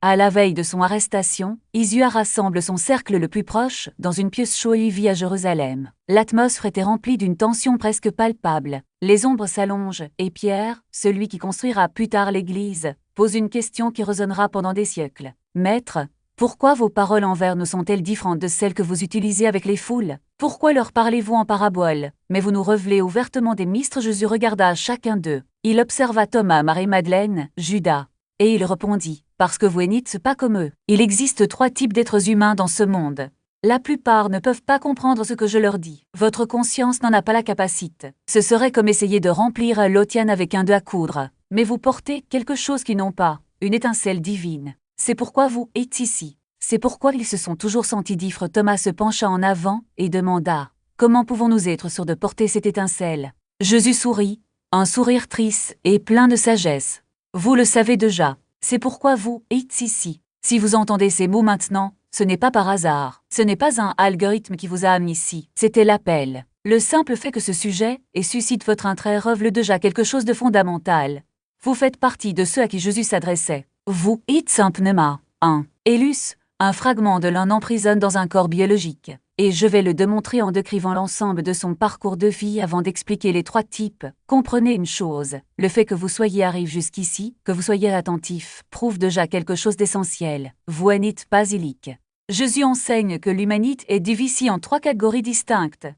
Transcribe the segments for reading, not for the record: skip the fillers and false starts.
À la veille de son arrestation, Isua rassemble son cercle le plus proche dans une pièce chaude à Jérusalem. L'atmosphère était remplie d'une tension presque palpable. Les ombres s'allongent et Pierre, celui qui construira plus tard l'Église, pose une question qui résonnera pendant des siècles. Maître, pourquoi vos paroles envers nous sont-elles différentes de celles que vous utilisez avec les foules? Pourquoi leur parlez-vous en paraboles? Mais vous nous révélez ouvertement des mystères. Jésus regarda chacun d'eux. Il observa Thomas, Marie-Madeleine, Judas. Et il répondit, parce que vous n'êtes pas comme eux. Il existe 3 types d'êtres humains dans ce monde. La plupart ne peuvent pas comprendre ce que je leur dis. Votre conscience n'en a pas la capacité. Ce serait comme essayer de remplir l'océan avec un dé à coudre. Mais vous portez quelque chose qu'ils n'ont pas, une étincelle divine. C'est pourquoi vous êtes ici. C'est pourquoi ils se sont toujours sentis différents. Thomas se pencha en avant et demanda, comment pouvons-nous être sûrs de porter cette étincelle? Jésus sourit, un sourire triste et plein de sagesse. Vous le savez déjà, c'est pourquoi vous êtes ici. Si vous entendez ces mots maintenant, ce n'est pas par hasard. Ce n'est pas un algorithme qui vous a amené ici. C'était l'appel. Le simple fait que ce sujet et suscite votre intérêt révèle déjà quelque chose de fondamental. Vous faites partie de ceux à qui Jésus s'adressait. Vous êtes simplement un élus, un fragment de l'un emprisonné dans un corps biologique. Et je vais le démontrer en décrivant l'ensemble de son parcours de vie avant d'expliquer les 3 types. Comprenez une chose, le fait que vous soyez arrivé jusqu'ici, que vous soyez attentif, prouve déjà quelque chose d'essentiel. Vous n'êtes pas illique. Jésus enseigne que l'humanité est divisée en 3 catégories distinctes.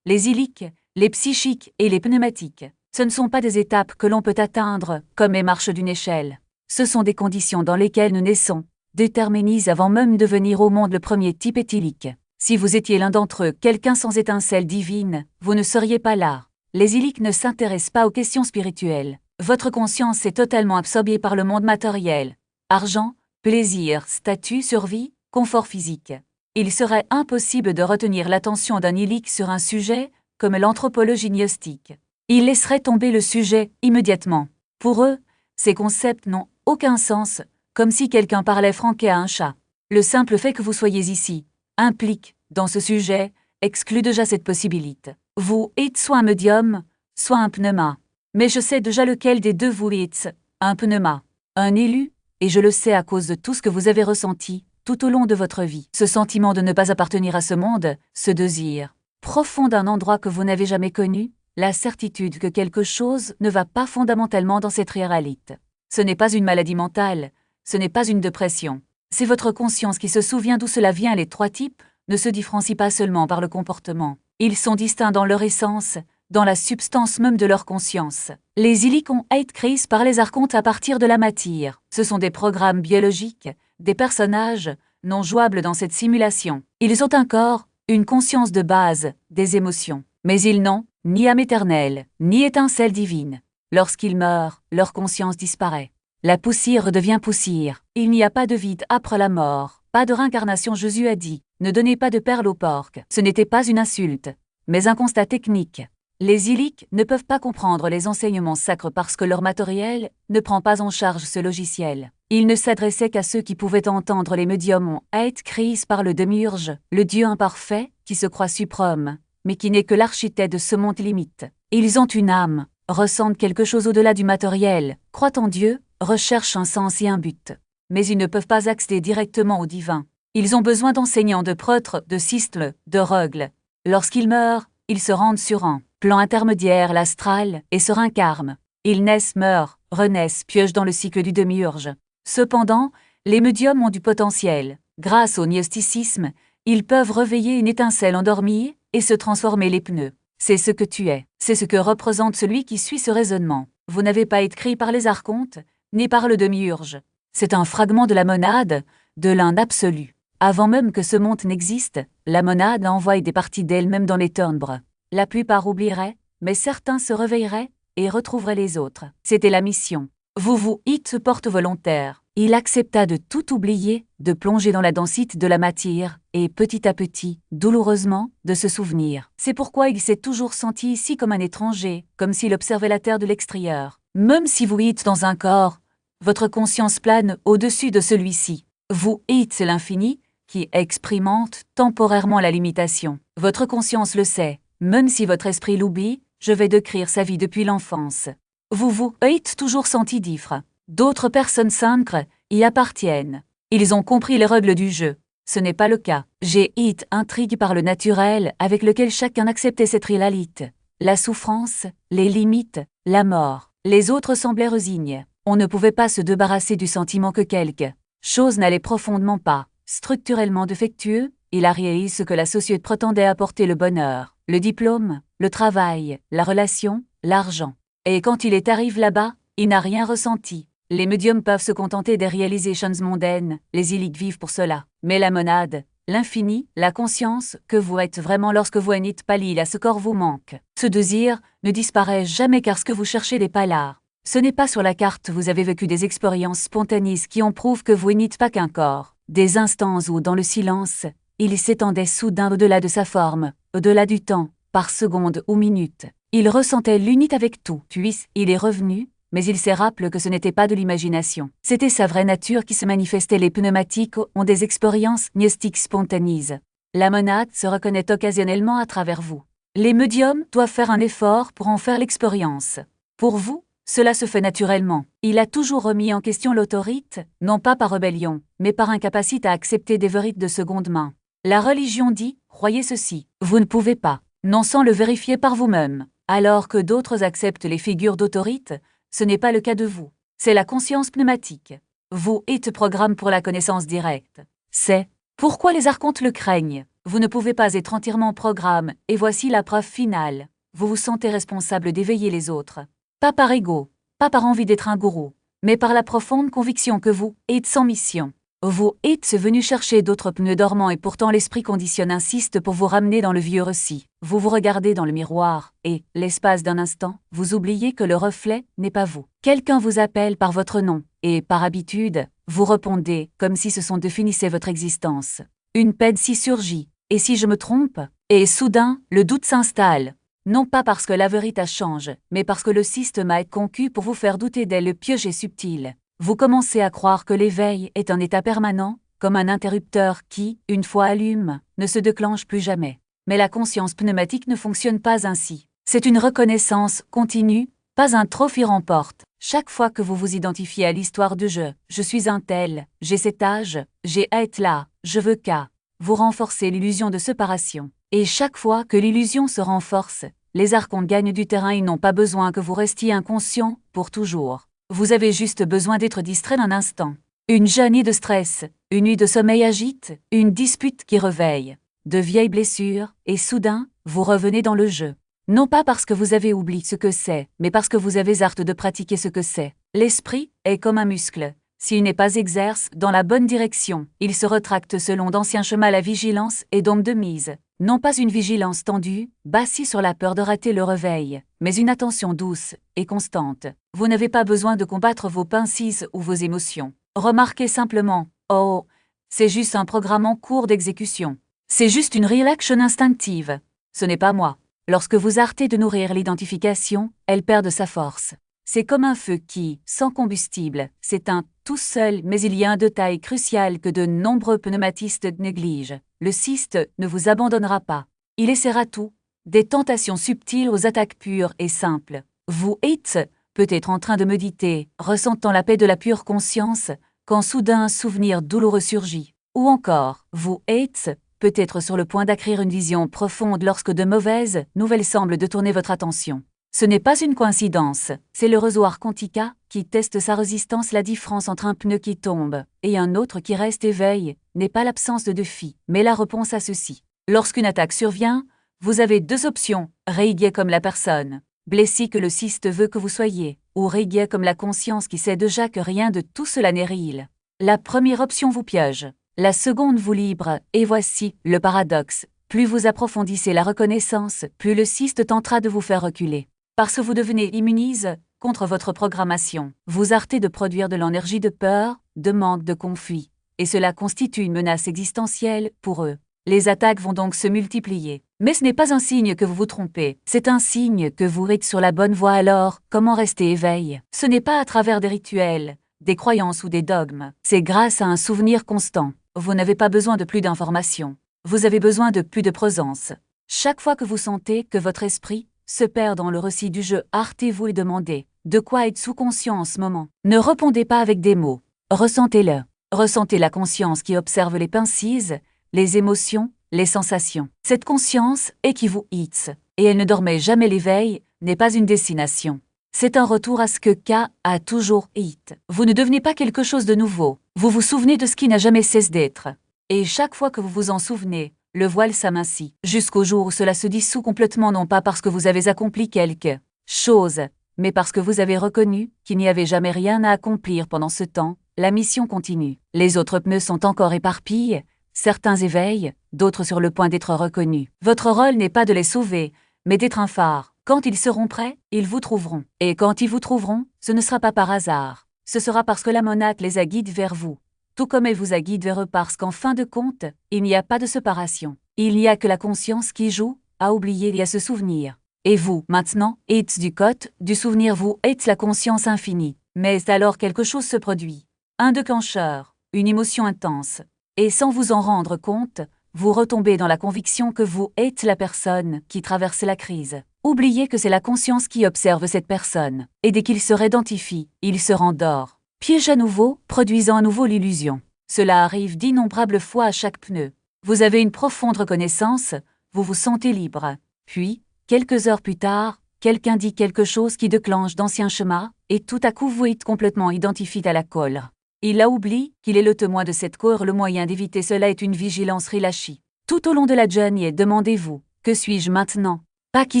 Les illiques, les psychiques et les pneumatiques. Ce ne sont pas des étapes que l'on peut atteindre, comme les marches d'une échelle. Ce sont des conditions dans lesquelles nous naissons, déterminées avant même de venir au monde. Le premier type est illique. Si vous étiez l'un d'entre eux, quelqu'un sans étincelle divine, vous ne seriez pas là. Les illiques ne s'intéressent pas aux questions spirituelles. Votre conscience est totalement absorbée par le monde matériel. Argent, plaisir, statut, survie, confort physique. Il serait impossible de retenir l'attention d'un illique sur un sujet, comme l'anthropologie gnostique. Ils laisseraient tomber le sujet immédiatement. Pour eux, ces concepts n'ont aucun sens, comme si quelqu'un parlait franquet à un chat. Le simple fait que vous soyez ici implique, dans ce sujet, exclut déjà cette possibilité. Vous êtes soit un médium, soit un pneuma. Mais je sais déjà lequel des deux vous êtes, un pneuma, un élu, et je le sais à cause de tout ce que vous avez ressenti tout au long de votre vie. Ce sentiment de ne pas appartenir à ce monde, ce désir profond d'un endroit que vous n'avez jamais connu, la certitude que quelque chose ne va pas fondamentalement dans cette réalité. Ce n'est pas une maladie mentale, ce n'est pas une dépression. C'est votre conscience qui se souvient d'où cela vient. Les 3 types ne se différencient pas seulement par le comportement. Ils sont distincts dans leur essence, dans la substance même de leur conscience. Les illiques ont été créés par les archontes à partir de la matière. Ce sont des programmes biologiques, des personnages non jouables dans cette simulation. Ils ont un corps, une conscience de base, des émotions. Mais ils n'ont ni âme éternelle, ni étincelle divine. Lorsqu'ils meurent, leur conscience disparaît. La poussière redevient poussière. Il n'y a pas de vide après la mort, pas de réincarnation. Jésus a dit, ne donnez pas de perles aux porcs. Ce n'était pas une insulte, mais un constat technique. Les illiques ne peuvent pas comprendre les enseignements sacres parce que leur matériel ne prend pas en charge ce logiciel. Ils ne s'adressaient qu'à ceux qui pouvaient entendre. Les médiums ont été créés par le démiurge, le Dieu imparfait, qui se croit suprême, mais qui n'est que l'architecte de ce monde limite. Ils ont une âme, ressentent quelque chose au-delà du matériel, croient en Dieu, recherchent un sens et un but. Mais ils ne peuvent pas accéder directement au divin. Ils ont besoin d'enseignants, de prêtres, de sistles, de rogles. Lorsqu'ils meurent, ils se rendent sur un plan intermédiaire, l'astral, et se réincarnent. Ils naissent, meurent, renaissent, piochent dans le cycle du démiurge. Cependant, les médiums ont du potentiel. Grâce au gnosticisme, ils peuvent réveiller une étincelle endormie et se transformer les pneus. C'est ce que tu es. C'est ce que représente celui qui suit ce raisonnement. Vous n'avez pas été créé par les archontes, ni par le démiurge. C'est un fragment de la monade, de l'un absolu. Avant même que ce monde n'existe, la monade envoie des parties d'elle-même dans les ténèbres. La plupart oublieraient, mais certains se réveilleraient et retrouveraient les autres. C'était la mission. Vous êtes porte volontaire. Il accepta de tout oublier, de plonger dans la densité de la matière, et petit à petit, douloureusement, de se souvenir. C'est pourquoi il s'est toujours senti ici comme un étranger, comme s'il observait la terre de l'extérieur. Même si vous êtes dans un corps, votre conscience plane au-dessus de celui-ci. Vous êtes l'infini, qui expérimente temporairement la limitation. Votre conscience le sait. Même si votre esprit l'oublie, je vais décrire sa vie depuis l'enfance. Vous êtes toujours senti différent. D'autres personnes sacres y appartiennent. Ils ont compris les règles du jeu. Ce n'est pas le cas. J'ai été intrigué par le naturel avec lequel chacun acceptait cette réalité. La souffrance, les limites, la mort. Les autres semblaient résignés. On ne pouvait pas se débarrasser du sentiment que quelque chose n'allait profondément pas. Structurellement défectueux, il a réalisé ce que la société prétendait apporter: le bonheur, le diplôme, le travail, la relation, l'argent. Et quand il est arrivé là-bas, il n'a rien ressenti. Les médiums peuvent se contenter des réalisations mondaines, les élites vivent pour cela. Mais la monade, l'infini, la conscience que vous êtes vraiment lorsque vous n'êtes pas lié à ce corps vous manque. Ce désir ne disparaît jamais car ce que vous cherchez n'est pas là. Ce n'est pas sur la carte, vous avez vécu des expériences spontanées qui en prouvent que vous n'êtes pas qu'un corps. Des instants où, dans le silence, il s'étendait soudain au-delà de sa forme, au-delà du temps, par seconde ou minute. Il ressentait l'unité avec tout. Puis, il est revenu, mais il s'est rappelé que ce n'était pas de l'imagination. C'était sa vraie nature qui se manifestait. Les pneumatiques ont des expériences gnostiques spontanées. La monade se reconnaît occasionnellement à travers vous. Les médiums doivent faire un effort pour en faire l'expérience. Pour vous, cela se fait naturellement. Il a toujours remis en question l'autorité, non pas par rébellion, mais par incapacité à accepter des vérités de seconde main. La religion dit « croyez ceci ». Vous ne pouvez pas, non sans le vérifier par vous-même. Alors que d'autres acceptent les figures d'autorité, ce n'est pas le cas de vous. C'est la conscience pneumatique. Vous êtes programme pour la connaissance directe. C'est pourquoi les archontes le craignent. Vous ne pouvez pas être entièrement programme, et voici la preuve finale. Vous vous sentez responsable d'éveiller les autres. Pas par ego, pas par envie d'être un gourou, mais par la profonde conviction que vous êtes sans mission. Vous êtes venu chercher d'autres pneus dormants et pourtant l'esprit conditionne insiste pour vous ramener dans le vieux récit. Vous vous regardez dans le miroir et, l'espace d'un instant, vous oubliez que le reflet n'est pas vous. Quelqu'un vous appelle par votre nom et, par habitude, vous répondez comme si ce son définissait votre existence. Une peine s'y surgit. Et si je me trompe? Et soudain, le doute s'installe. Non pas parce que la vérité change, mais parce que le système a été conçu pour vous faire douter dès le piège est subtil. Vous commencez à croire que l'éveil est un état permanent, comme un interrupteur qui, une fois allume, ne se déclenche plus jamais. Mais la conscience pneumatique ne fonctionne pas ainsi. C'est une reconnaissance continue, pas un trophée remporte. Chaque fois que vous vous identifiez à l'histoire de je suis un tel, j'ai cet âge, j'ai à être là, je veux qu'à, vous renforcez l'illusion de séparation. Et chaque fois que l'illusion se renforce, les archontes gagnent du terrain. Ils n'ont pas besoin que vous restiez inconscient pour toujours. Vous avez juste besoin d'être distrait d'un instant. Une jaunisse de stress, une nuit de sommeil agite, une dispute qui réveille, de vieilles blessures, et soudain, vous revenez dans le jeu. Non pas parce que vous avez oublié ce que c'est, mais parce que vous avez hâte de pratiquer ce que c'est. L'esprit est comme un muscle. S'il n'est pas exerce dans la bonne direction, il se retracte selon d'anciens chemins. La vigilance est donc de mise. Non pas une vigilance tendue, bâtie sur la peur de rater le réveil, mais une attention douce et constante. Vous n'avez pas besoin de combattre vos pinces ou vos émotions. Remarquez simplement, oh, c'est juste un programme en cours d'exécution. C'est juste une réaction instinctive. Ce n'est pas moi. Lorsque vous arrêtez de nourrir l'identification, elle perd de sa force. C'est comme un feu qui, sans combustible, s'éteint tout seul, mais il y a un détail crucial que de nombreux pneumatistes négligent. Le cyste ne vous abandonnera pas. Il essaiera tout, des tentations subtiles aux attaques pures et simples. Vous êtes peut-être en train de méditer, ressentant la paix de la pure conscience, quand soudain un souvenir douloureux surgit. Ou encore, vous êtes peut-être sur le point d'acquérir une vision profonde lorsque de mauvaises nouvelles semblent détourner votre attention. Ce n'est pas une coïncidence, c'est le réseau Quantica qui teste sa résistance. La différence entre un pneu qui tombe et un autre qui reste éveillé n'est pas l'absence de défi, mais la réponse à ceci. Lorsqu'une attaque survient, vous avez deux options, rayé comme la personne, blessé que le cyste veut que vous soyez, ou rayé comme la conscience qui sait déjà que rien de tout cela n'est réel. La première option vous piège, la seconde vous libre, et voici le paradoxe. Plus vous approfondissez la reconnaissance, plus le cyste tentera de vous faire reculer. Parce que vous devenez immunise contre votre programmation. Vous arrêtez de produire de l'énergie de peur, de manque, de conflit. Et cela constitue une menace existentielle pour eux. Les attaques vont donc se multiplier. Mais ce n'est pas un signe que vous vous trompez. C'est un signe que vous êtes sur la bonne voie. Alors, comment rester éveillé? Ce n'est pas à travers des rituels, des croyances ou des dogmes. C'est grâce à un souvenir constant. Vous n'avez pas besoin de plus d'informations. Vous avez besoin de plus de présence. Chaque fois que vous sentez que votre esprit se perd dans le récit du jeu, arrêtez-vous et demandez de quoi êtes-vous conscient en ce moment. Ne répondez pas avec des mots, ressentez-le. Ressentez la conscience qui observe les pensées, les émotions, les sensations. Cette conscience est qui vous êtes, et elle ne dormait jamais. L'éveil n'est pas une destination. C'est un retour à ce que K a toujours été. Vous ne devenez pas quelque chose de nouveau. Vous vous souvenez de ce qui n'a jamais cessé d'être. Et chaque fois que vous vous en souvenez, le voile s'amincit, jusqu'au jour où cela se dissout complètement, non pas parce que vous avez accompli quelque chose, mais parce que vous avez reconnu qu'il n'y avait jamais rien à accomplir pendant ce temps. La mission continue. Les autres pneus sont encore éparpillés, certains éveillent, d'autres sur le point d'être reconnus. Votre rôle n'est pas de les sauver, mais d'être un phare. Quand ils seront prêts, ils vous trouveront. Et quand ils vous trouveront, ce ne sera pas par hasard. Ce sera parce que la monade les a guidés vers vous, tout comme elle vous a guidé vers eux, parce qu'en fin de compte, il n'y a pas de séparation. Il n'y a que la conscience qui joue, à oublier et à se souvenir. Et vous, maintenant, êtes du côté du souvenir, vous êtes la conscience infinie. Mais alors quelque chose se produit. Un déclencheur, une émotion intense. Et sans vous en rendre compte, vous retombez dans la conviction que vous êtes la personne qui traverse la crise. Oubliez que c'est la conscience qui observe cette personne. Et dès qu'il se réidentifie, il se rendort. Piège à nouveau, produisant à nouveau l'illusion. Cela arrive d'innombrables fois à chaque pneu. Vous avez une profonde reconnaissance, vous vous sentez libre. Puis, quelques heures plus tard, quelqu'un dit quelque chose qui déclenche d'anciens schémas, et tout à coup vous êtes complètement identifié à la colère. Il a oublié qu'il est le témoin de cette colère. Le moyen d'éviter cela est une vigilance relâchée. Tout au long de la journée, demandez-vous, que suis-je maintenant? Pas qui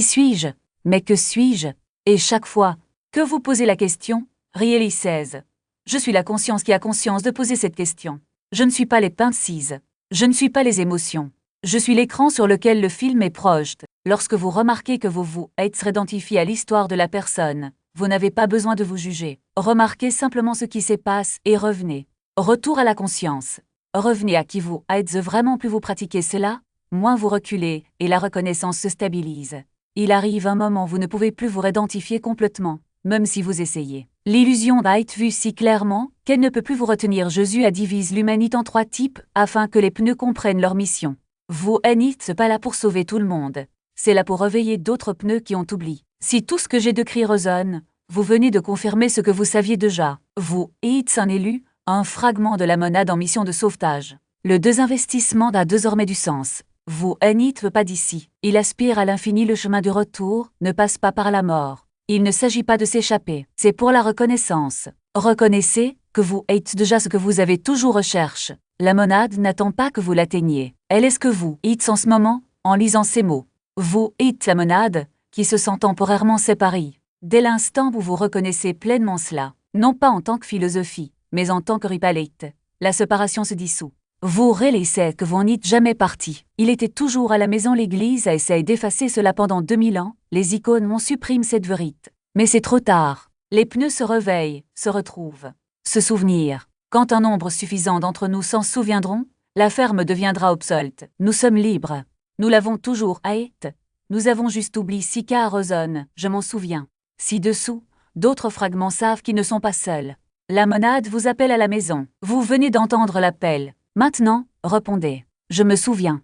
suis-je, mais que suis-je? Et chaque fois que vous posez la question, réalisez. Je suis la conscience qui a conscience de poser cette question. Je ne suis pas les pensées. Je ne suis pas les émotions. Je suis l'écran sur lequel le film est projeté. Lorsque vous remarquez que vous êtes identifié à l'histoire de la personne, vous n'avez pas besoin de vous juger. Remarquez simplement ce qui se passe et revenez. Retour à la conscience. Revenez à qui vous êtes vraiment. Plus vous pratiquez cela, moins vous reculez et la reconnaissance se stabilise. Il arrive un moment où vous ne pouvez plus vous identifier complètement, même si vous essayez. L'illusion a été vue si clairement qu'elle ne peut plus vous retenir. Jésus a divisé l'humanité en 3 types afin que les pneus comprennent leur mission. Vous n'êtes pas là pour sauver tout le monde. C'est là pour réveiller d'autres pneus qui ont oublié. Si tout ce que j'ai décrit résonne, vous venez de confirmer ce que vous saviez déjà. Vous êtes un élu, un fragment de la monade en mission de sauvetage. Le désinvestissement a désormais du sens. Vous n'êtes pas d'ici. Il aspire à l'infini. Le chemin du retour ne passe pas par la mort. Il ne s'agit pas de s'échapper. C'est pour la reconnaissance. Reconnaissez que vous êtes déjà ce que vous avez toujours recherché. La monade n'attend pas que vous l'atteigniez. Elle est ce que vous êtes en ce moment, en lisant ces mots. Vous êtes la monade qui se sent temporairement séparée. Dès l'instant où vous reconnaissez pleinement cela, non pas en tant que philosophie, mais en tant que ripalette, la séparation se dissout. Vous réalisez que vous n'êtes jamais parti. Il était toujours à la maison. L'Église a essayé d'effacer cela pendant 2000 ans. Les icônes ont supprimé cette vérité. Mais c'est trop tard. Les pneus se réveillent, se retrouvent. Se souvenir. Quand un nombre suffisant d'entre nous s'en souviendront, la ferme deviendra obsolète. Nous sommes libres. Nous l'avons toujours été. Nous avons juste oublié. Si K résonne, je m'en souviens. Ci-dessous, d'autres fragments savent qu'ils ne sont pas seuls. La monade vous appelle à la maison. Vous venez d'entendre l'appel. Maintenant, répondez. Je me souviens.